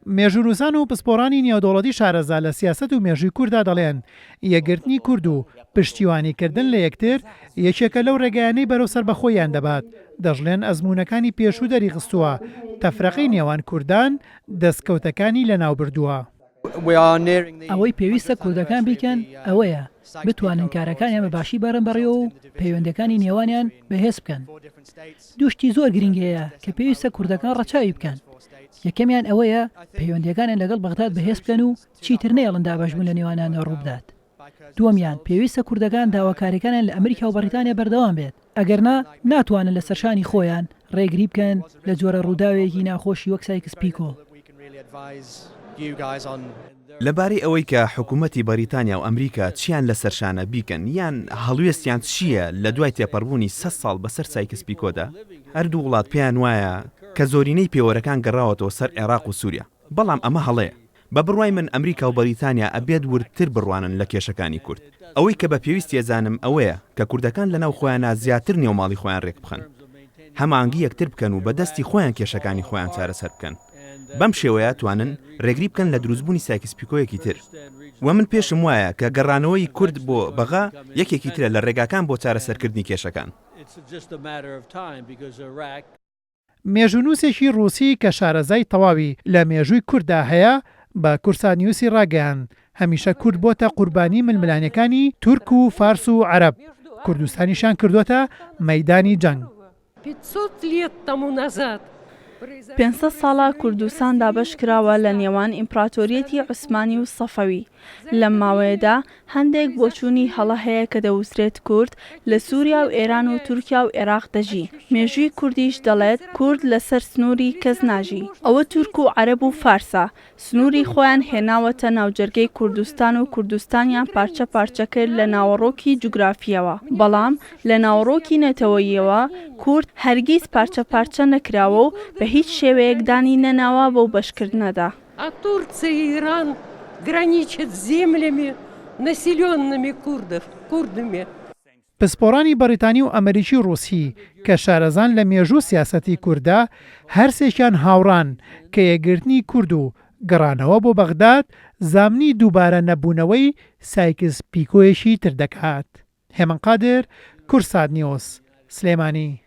مێژوونووسان و پسپۆڕانی نێودەوڵەتی شارەزا لە سیاست و مێژووی کووردا دەڵێن یەکگرتنی کورد و پشتیوانیکردن لە یەکتر یەکێکە لەو ڕێگەیانەی بەرەو سەربەخۆیان دەبات. دەژڵێن ئەزموونەکانی پێشوو دەریخستووە تەفرەقەی نێوان کوردان دەستکەوتەکانی لەناو بردووە. ئەوەی پێویستە کوردەکان بیکەن ئەوەیە بتوانن کارەکانیان بەباشی بەرەم بەڕێوە و پەیوەندەکانی نێوانیان بەهێز بکەن. دوشتی زۆر گرنگەیە کە پێویستە کوردەکان ڕەچاوی بکەن. یەکەمیان ئەوەیە پەیوەندیەکانیان لەگەڵ بەغداد بەهێز بکەن و چیتر نەیەڵن دابەشبوون لە نێوانیان ڕووبدات. دووەمیان پێویستە کوردەکان داواکاریەکانیان لە ئەمریکا و بەریتانیا بەردەوام بێت، ئەگەرنا ناتوانن لە سەرشانی خۆیان ڕێگری بکەن لە جۆرە ڕووداوێکی ناخۆشی وەک سایکس پیکۆ. لەبارەی ئەوەی کە حکوومەتی بەریتانیا و ئەمریکا چیان لە سەرشانە بیکەن یان هەڵوێستیان چییە لە دوای تێپەڕبوونی 100 ساڵ بەسەر سایکس پیکۆدا، هەردوو وڵات پێیان وایە کە زۆرینەی پێوەرەکان گەڕاوەتەوە سەر عێراق و سووریا. بەڵام ئەمە هەڵەیە. بە بڕوای من ئەمریکا و بەریتانیا ئەبێت ورتر بڕوانن لە کێشەکانی کورد. ئەوەی کە بە پێویستی ئەزانم ئەوەیە کە کوردەکان لەناو خۆیانە زیاتر نێوماڵی خۆیان ڕێک بخەن، هەمانگی یەکتر بکەن و بەدەستی خۆیان کێشەکانی خۆیان چارەسەر بکەن. بەم شێوەیە توانن ڕێگری بکەن لە دروستبوونی سایکس پیکۆیەکی تر. و من پێشم وایە کە گەڕانەوەی کورد بۆ بەغا یەکێکی ترە لە ڕێگاکان بۆ چارەسەرکردنی کێشەکان. مێژوونووسێکی ڕووسی کە شارەزای تەواوی لە مێژووی کووردا هەیە بە کورسانیوسی ڕاگەیان هەمیشە کورد بۆتە قوربانی ململانیەکانی تورک و فارس و عەرەب. کوردستانیشان کردوتە مەیدانی جەنگ. 500 ساڵە کوردستان دابەش کراوە لە نێوان ئیمپراتۆریەتی عوسمانی و سەفەوی. لەم ماوەیەدا هەندێک بۆچوونی هەڵە هەیە کە دەوسرێت کورد لە سووریا و ئێران و تورکیا و عێراق دەژی. مێژووی کوردیش دەڵێت کورد لەسەر سنووری کەس ناژی. ئەوە تورک و عەرەب و فارسە. سنووری خۆیان هێناوەتە ناوجەرگەی کوردستان و کوردستانیان پارچە پارچە کرد لە ناوەڕۆکی جوگرافیەوە. بەڵام لە ناوەڕۆکی نەتەوەییەوە کورد هەرگیز پارچە پارچە نەکراوە و بە هیچ شێوەیەکدانی نەناوە بەو بەشکردنەدا. граничит с землями, населенными курдами. پسپۆڕانی بەریتانی و ئەمریکی و ڕووسی کە شارەزان لە مێژوو سیاسەتی کووردا هەرسێکیان هاوڕان کە یەکگرتنی کورد و گەڕانەوە بۆ بەغداد زامنی دووبارە نەبوونەوەی سایکس پیکۆیەکی تر دەکات. هێمن قادر، کورسات نیوز، سلێمانی.